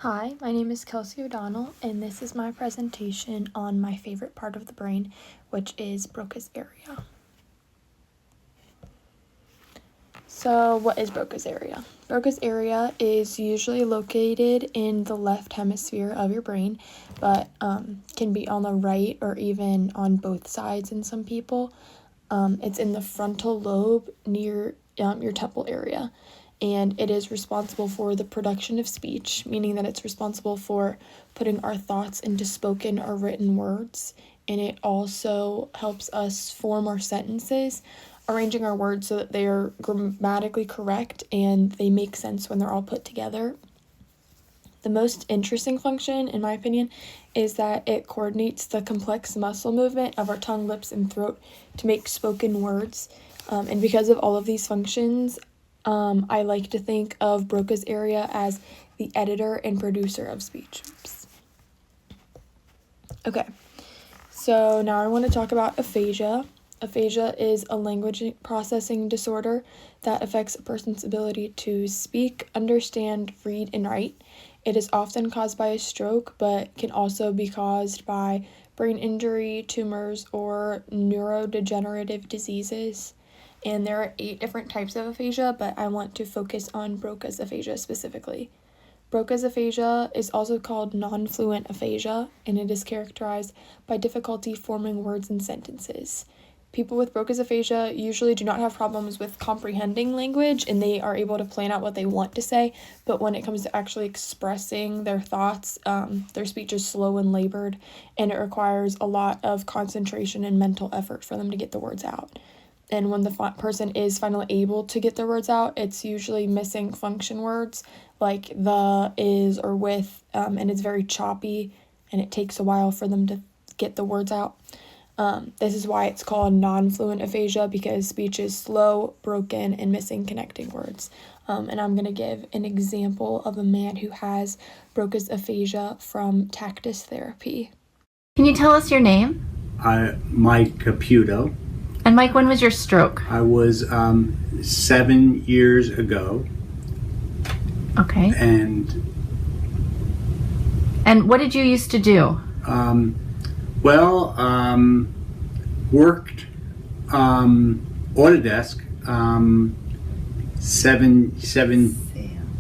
Hi, my name is Kelsey O'Donnell, and this is my presentation on my favorite part of the brain, which is Broca's area. So, what is Broca's area? Broca's area is usually located in the left hemisphere of your brain, but can be on the right or even on both sides in some people. It's in the frontal lobe near your temple area, and it is responsible for the production of speech, meaning that it's responsible for putting our thoughts into spoken or written words, and it also helps us form our sentences, arranging our words so that they are grammatically correct and they make sense when they're all put together. The most interesting function, in my opinion, is that it coordinates the complex muscle movement of our tongue, lips, and throat to make spoken words. And because of all of these functions, I like to think of Broca's area as the editor and producer of speech. Okay, so now I want to talk about aphasia. Aphasia is a language processing disorder that affects a person's ability to speak, understand, read, and write. It is often caused by a stroke, but can also be caused by brain injury, tumors, or neurodegenerative diseases. And there are 8 different types of aphasia, but I want to focus on Broca's aphasia specifically. Broca's aphasia is also called non-fluent aphasia, and it is characterized by difficulty forming words and sentences. People with Broca's aphasia usually do not have problems with comprehending language, and they are able to plan out what they want to say, but when it comes to actually expressing their thoughts, their speech is slow and labored, and it requires a lot of concentration and mental effort for them to get the words out. And when the person is finally able to get their words out, it's usually missing function words like the, is, or with, and it's very choppy, and it takes a while for them to get the words out. This is why it's called non-fluent aphasia, because speech is slow, broken, and missing connecting words. And I'm going to give an example of a man who has Broca's aphasia from Tactus therapy. Can you tell us your name? Mike Caputo. And Mike, when was your stroke? I was 7 years ago. Okay. And what did you used to do? Worked Autodesk, seven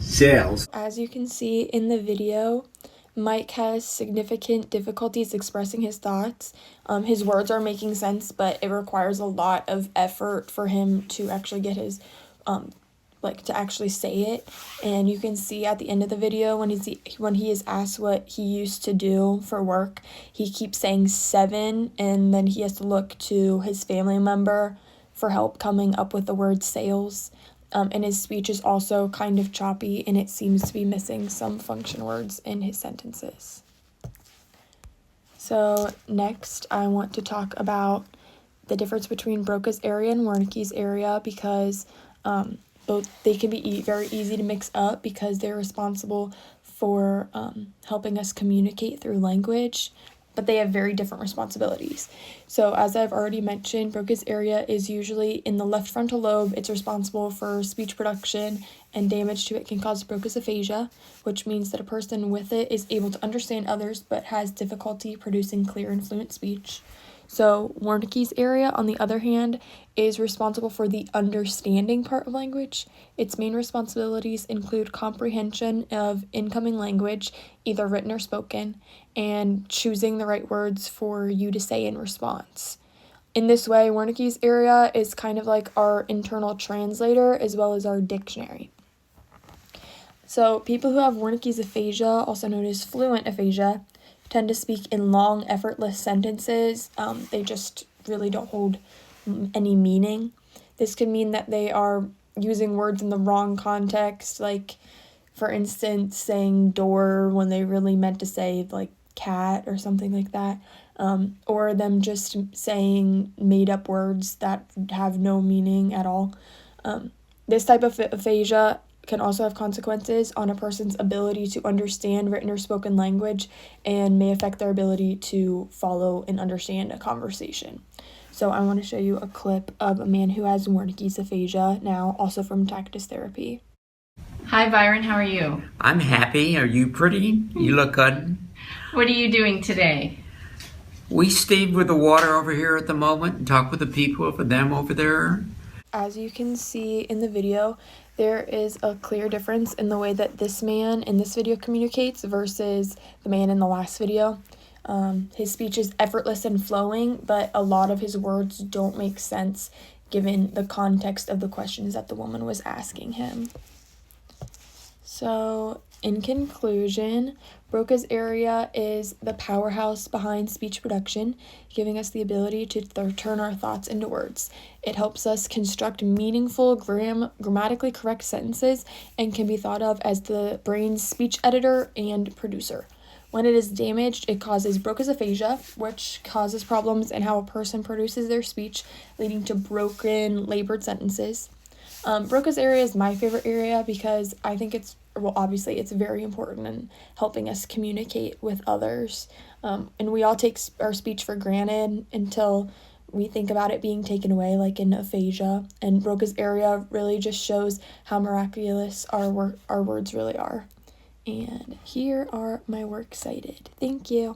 sales. As you can see in the video, Mike has significant difficulties expressing his thoughts. His words are making sense, but it requires a lot of effort for him to actually get his, to actually say it. And you can see at the end of the video when he is asked what he used to do for work, he keeps saying 7, and then he has to look to his family member for help coming up with the word sales. And his speech is also kind of choppy, and it seems to be missing some function words in his sentences. So next, I want to talk about the difference between Broca's area and Wernicke's area, because both they can be very easy to mix up because they're responsible for helping us communicate through language, but they have very different responsibilities. So as I've already mentioned, Broca's area is usually in the left frontal lobe. It's responsible for speech production, and damage to it can cause Broca's aphasia, which means that a person with it is able to understand others but has difficulty producing clear and fluent speech. So Wernicke's area, on the other hand, is responsible for the understanding part of language. Its main responsibilities include comprehension of incoming language, either written or spoken, and choosing the right words for you to say in response. In this way, Wernicke's area is kind of like our internal translator as well as our dictionary. So people who have Wernicke's aphasia, also known as fluent aphasia, tend to speak in long, effortless sentences. They just really don't hold any meaning. This could mean that they are using words in the wrong context, like, for instance, saying door when they really meant to say, like, cat or something like that, or them just saying made-up words that have no meaning at all. This type of aphasia can also have consequences on a person's ability to understand written or spoken language, and may affect their ability to follow and understand a conversation. So I want to show you a clip of a man who has Wernicke's aphasia now, also from Tactus therapy. Hi, Byron. How are you? I'm happy. Are you pretty? You look good. What are you doing today? We stayed with the water over here at the moment and talked with the people for them over there. As you can see in the video, there is a clear difference in the way that this man in this video communicates versus the man in the last video. His speech is effortless and flowing, but a lot of his words don't make sense given the context of the questions that the woman was asking him. So, in conclusion, Broca's area is the powerhouse behind speech production, giving us the ability to turn our thoughts into words. It helps us construct meaningful, grammatically correct sentences and can be thought of as the brain's speech editor and producer. When it is damaged, it causes Broca's aphasia, which causes problems in how a person produces their speech, leading to broken, labored sentences. Broca's area is my favorite area because I think obviously it's very important in helping us communicate with others. And we all take our speech for granted until we think about it being taken away, like in aphasia. And Broca's area really just shows how miraculous our words really are. And here are my works cited. Thank you.